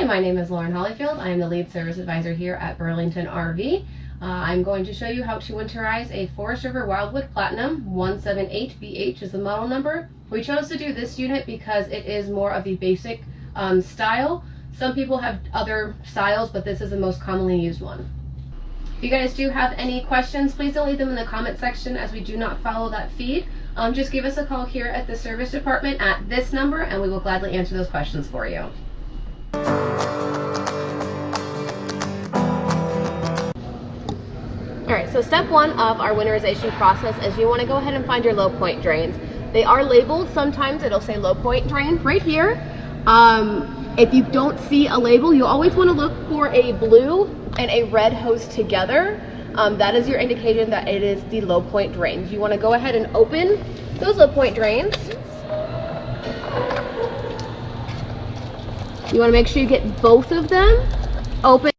my name is Lauran Hollyfield. I am the lead service advisor here at Burlington RV. I'm going to show you how to winterize a Forest River Wildwood Platinum 178BH is the model number. We chose to do this unit because it is more of the basic style. Some people have other styles, but this is the most commonly used one. If you guys do have any questions, please don't leave them in the comment section as we do not follow that feed. Just give us a call here at the service department at this number and we will gladly answer those questions for you. Alright, so step one of our winterization process is you want to go ahead and find your low point drains. They are labeled. Sometimes it'll say low point drain right here. If you don't see a label, you always want to look for a blue and a red hose together. That is your indication that it is the low point drains. You want to go ahead and open those low point drains. You want to make sure you get both of them open.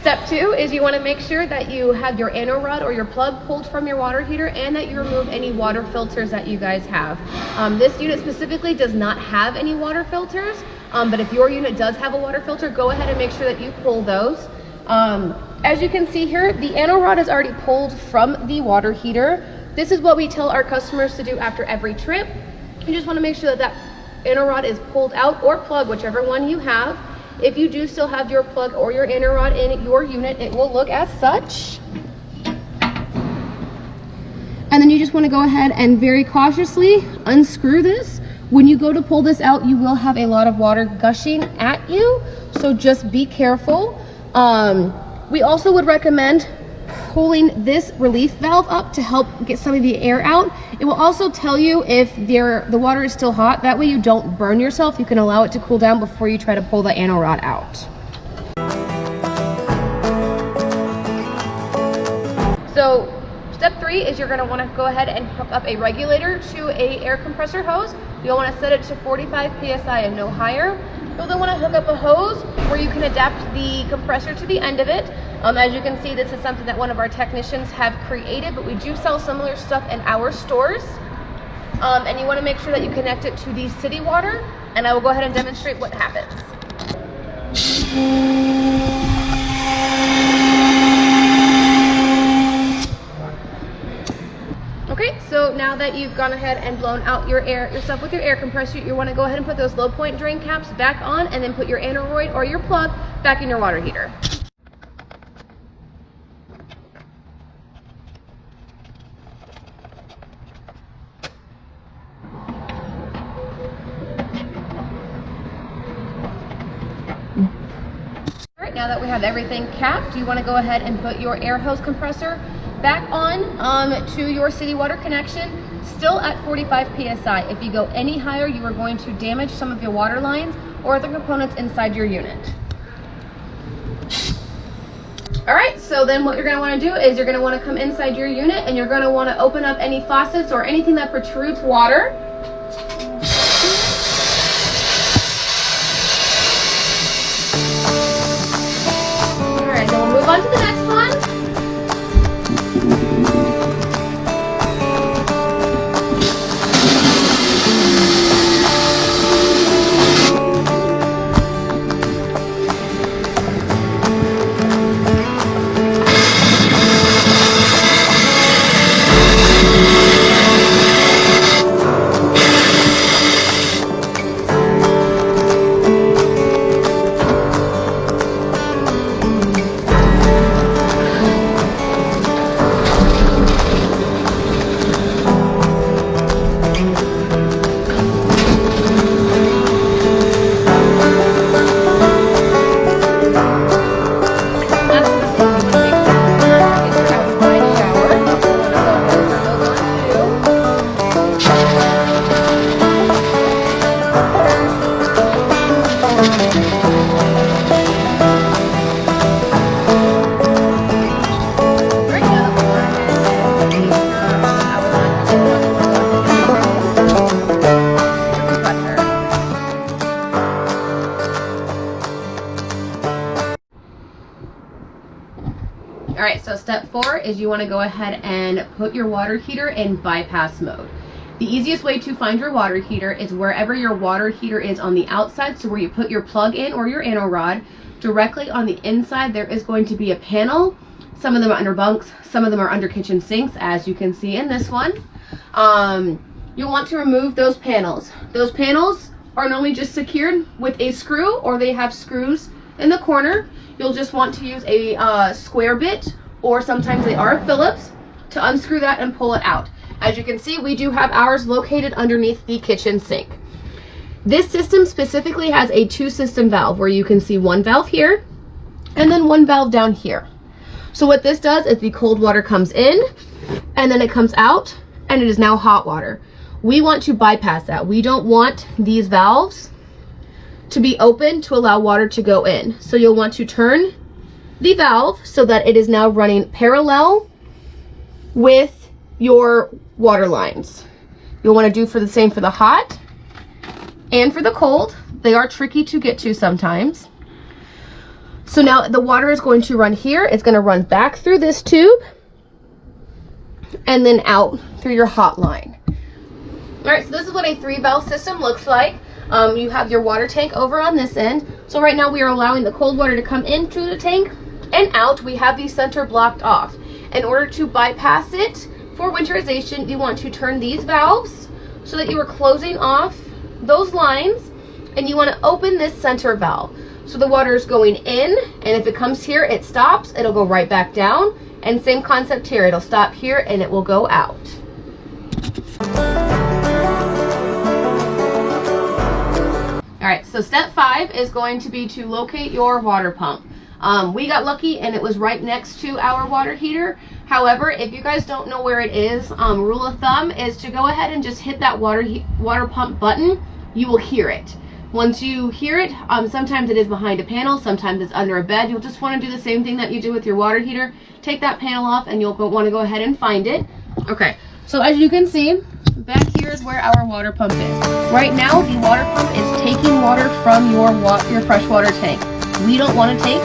Step two is you want to make sure that you have your anno rod or your plug pulled from your water heater and that you remove any water filters that you guys have. This unit specifically does not have any water filters, but if your unit does have a water filter, go ahead and make sure that you pull those. As you can see here, the anno rod is already pulled from the water heater. This is what we tell our customers to do after every trip. You just want to make sure that that anno rod is pulled out or plug, whichever one you have. If you do still have your plug or your anno rod in your unit, it will look as such. And then you just want to go ahead and very cautiously unscrew this. When you go to pull this out, you will have a lot of water gushing at you, so just be careful. We also would recommend pulling this relief valve up to help get some of the air out. It will also tell you if the water is still hot. That way you don't burn yourself. You can allow it to cool down before you try to pull the anno rod out. So step three is you're going to want to go ahead and hook up a regulator to a air compressor hose. You'll want to set it to 45 psi and no higher. You'll then want to hook up a hose where you can adapt the compressor to the end of it. As you can see, this is something that one of our technicians have created, but we do sell similar stuff in our stores. And you want to make sure that you connect it to the city water, and I will go ahead and demonstrate what happens. Okay, so now that you've gone ahead and blown out your air yourself with your air compressor, you want to go ahead and put those low point drain caps back on and then put your aneroid or your plug back in your water heater. Alright, now that we have everything capped, you want to go ahead and put your air hose compressor back on to your city water connection, still at 45 psi. If you go any higher, you are going to damage some of your water lines or other components inside your unit. All right, so then what you're going to want to do is you're going to want to come inside your unit and you're going to want to open up any faucets or anything that protrudes water. All right, then we'll move on to the next one. Alright, so step 4 is you want to go ahead and put your water heater in bypass mode. The easiest way to find your water heater is wherever your water heater is on the outside, so where you put your plug in or your anno rod. Directly on the inside there is going to be a panel. Some of them are under bunks, some of them are under kitchen sinks, as you can see in this one. You'll want to remove those panels. Those panels are normally just secured with a screw, or they have screws in the corner. You'll just want to use a square bit, or sometimes they are Phillips, to unscrew that and pull it out. As you can see, we do have ours located underneath the kitchen sink. This system specifically has a 2-system valve, where you can see one valve here and then one valve down here. So what this does is the cold water comes in and then it comes out, and it is now hot water. We want to bypass that. We don't want these valves to be open to allow water to go in. So you'll want to turn the valve so that it is now running parallel with your water lines. You'll want to do for the same for the hot and for the cold. They are tricky to get to sometimes. So now the water is going to run here. It's going to run back through this tube and then out through your hot line. All right, so this is what a 3-valve system looks like. You have your water tank over on this end. So right now we are allowing the cold water to come into the tank and out. We have the center blocked off. In order to bypass it, for winterization, you want to turn these valves so that you are closing off those lines, and you want to open this center valve. So the water is going in, and if it comes here, it stops. It'll go right back down. And same concept here. It'll stop here and it will go out. All right, so step 5 is going to be to locate your water pump. We got lucky and it was right next to our water heater. However, if you guys don't know where it is, rule of thumb is to go ahead and just hit that water pump button. You will hear it. Once you hear it, sometimes it is behind a panel, sometimes it's under a bed. You'll just want to do the same thing that you do with your water heater. Take that panel off and you'll want to go ahead and find it. Okay, so as you can see, back here is where our water pump is. Right now, the water pump is taking water from your freshwater tank. We don't want to take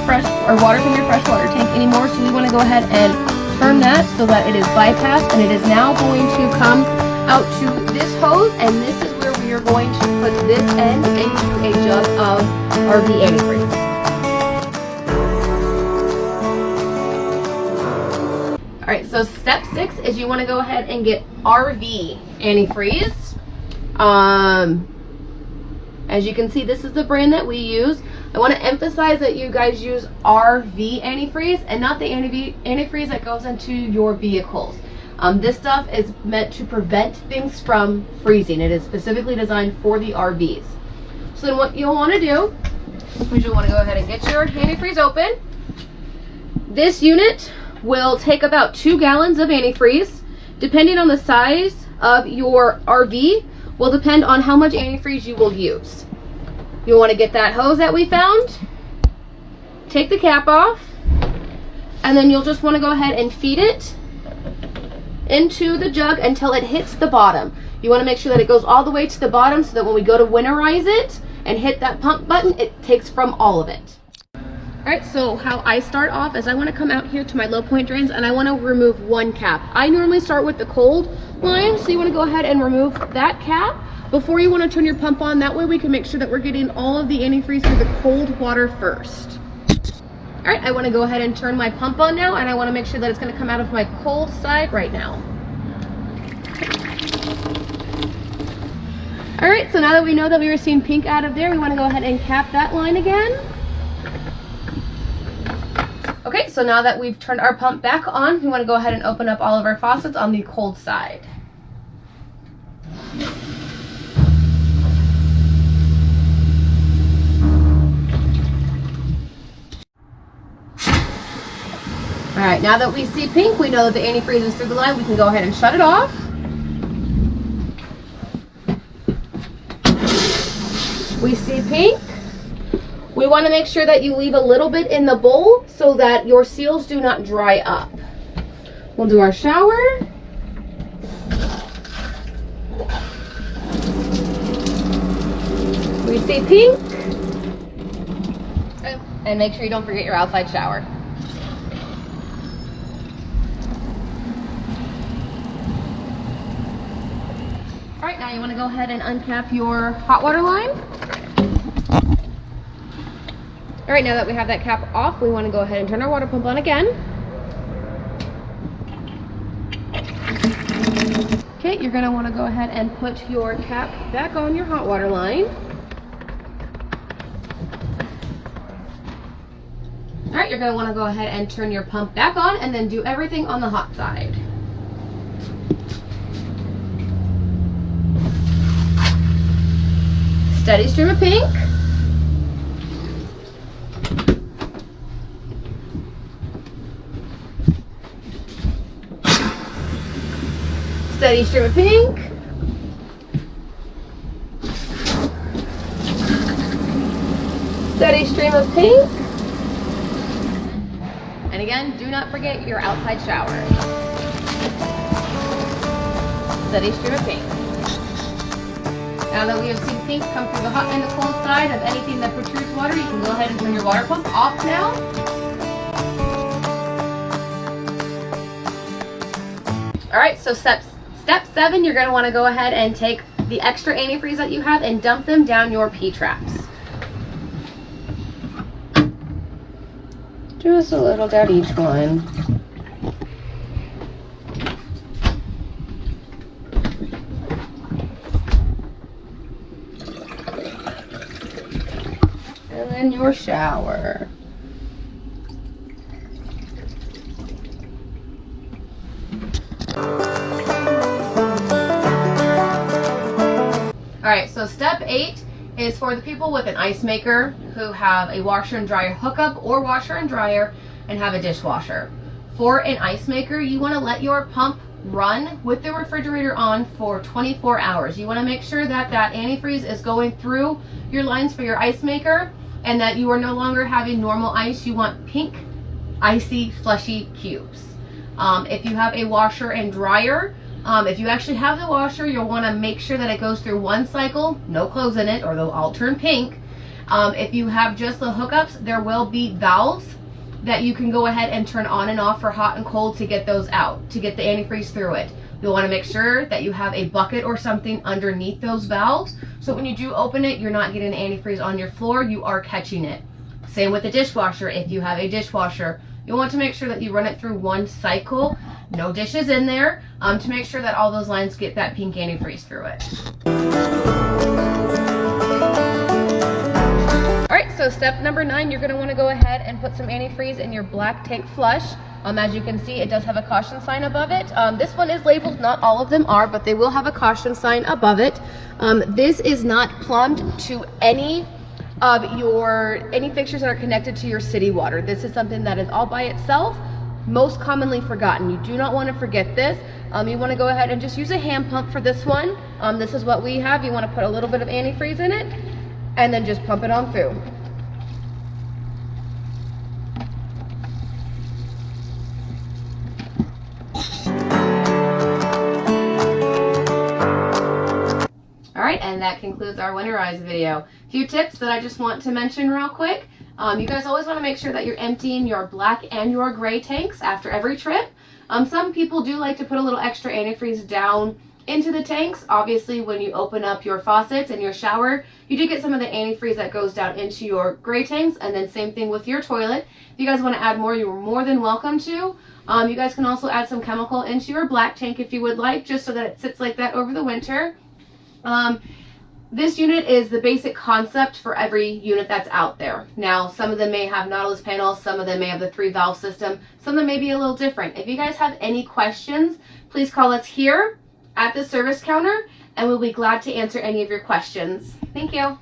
fresh or water from your freshwater tank anymore, so we want to go ahead and turn that so that it is bypassed, and it is now going to come out to this hose, and this is where we are going to put this end into a jug of RV antifreeze. Alright, so step 6 is you want to go ahead and get RV antifreeze. As you can see, this is the brand that we use. I want to emphasize that you guys use RV antifreeze and not the antifreeze that goes into your vehicles. This stuff is meant to prevent things from freezing. It is specifically designed for the RVs. So then what you'll want to do is you'll want to go ahead and get your antifreeze open. This unit will take about 2 gallons of antifreeze. Depending on the size of your RV will depend on how much antifreeze you will use. You'll want to get that hose that we found, take the cap off, and then you'll just want to go ahead and feed it into the jug until it hits the bottom. You want to make sure that it goes all the way to the bottom so that when we go to winterize it and hit that pump button, it takes from all of it. Alright, so how I start off is I want to come out here to my low point drains and I want to remove one cap. I normally start with the cold line, so you want to go ahead and remove that cap before you want to turn your pump on. That way we can make sure that we're getting all of the antifreeze through the cold water first. Alright, I want to go ahead and turn my pump on now, and I want to make sure that it's going to come out of my cold side right now. Alright, so now that we know that we were seeing pink out of there, we want to go ahead and cap that line again. Okay, so now that we've turned our pump back on, we want to go ahead and open up all of our faucets on the cold side. Alright, now that we see pink, we know that the antifreeze is through the line. We can go ahead and shut it off. We see pink. We want to make sure that you leave a little bit in the bowl so that your seals do not dry up. We'll do our shower. We see pink. And make sure you don't forget your outside shower. now you want to go ahead and uncap your hot water line. All right, now that we have that cap off, we want to go ahead and turn our water pump on again. Okay, you're going to want to go ahead and put your cap back on your hot water line. All right, you're going to want to go ahead and turn your pump back on and then do everything on the hot side. Steady stream of pink. Steady stream of pink. Steady stream of pink. And again, do not forget your outside shower. Steady stream of pink. Now that we have seen pink come through the hot and the cold side of anything that protrudes water, you can go ahead and turn your water pump off now. All right, so step 7, you're going to want to go ahead and take the extra antifreeze that you have and dump them down your P-traps. Just a little down each one. And then your shower. All right, so step 8 is for the people with an ice maker who have a washer and dryer hookup or washer and dryer and have a dishwasher. For an ice maker, you want to let your pump run with the refrigerator on for 24 hours. You want to make sure that that antifreeze is going through your lines for your ice maker and that you are no longer having normal ice. You want pink, icy, slushy cubes. If you have a washer and dryer, if you actually have the washer, you'll want to make sure that it goes through one cycle, no clothes in it, or they'll all turn pink. If you have just the hookups, there will be valves that you can go ahead and turn on and off for hot and cold to get those out, to get the antifreeze through it. You'll want to make sure that you have a bucket or something underneath those valves, so when you do open it, you're not getting antifreeze on your floor, you are catching it. Same with the dishwasher. If you have a dishwasher, you'll want to make sure that you run it through one cycle, no dishes in there, to make sure that all those lines get that pink antifreeze through it. All right, so step number 9, you're going to want to go ahead and put some antifreeze in your black tank flush. As you can see, it does have a caution sign above it. This one is labeled, not all of them are, but they will have a caution sign above it. This is not plumbed to any of any fixtures that are connected to your city water. This is something that is all by itself, most commonly forgotten. You do not want to forget this. You want to go ahead and just use a hand pump for this one. This is what we have. You want to put a little bit of antifreeze in it and then just pump it on through. All right, and that concludes our winterize video. A few tips that I just want to mention real quick. You guys always want to make sure that you're emptying your black and your gray tanks after every trip. Some people do like to put a little extra antifreeze down into the tanks. Obviously, when you open up your faucets and your shower, you do get some of the antifreeze that goes down into your gray tanks, and then same thing with your toilet. If you guys want to add more, you're more than welcome to. You guys can also add some chemical into your black tank if you would like, just so that it sits like that over the winter. This unit is the basic concept for every unit that's out there. Now, some of them may have Nautilus panels, some of them may have the 3-valve system, some of them may be a little different. If you guys have any questions, please call us here at the service counter, and we'll be glad to answer any of your questions. Thank you.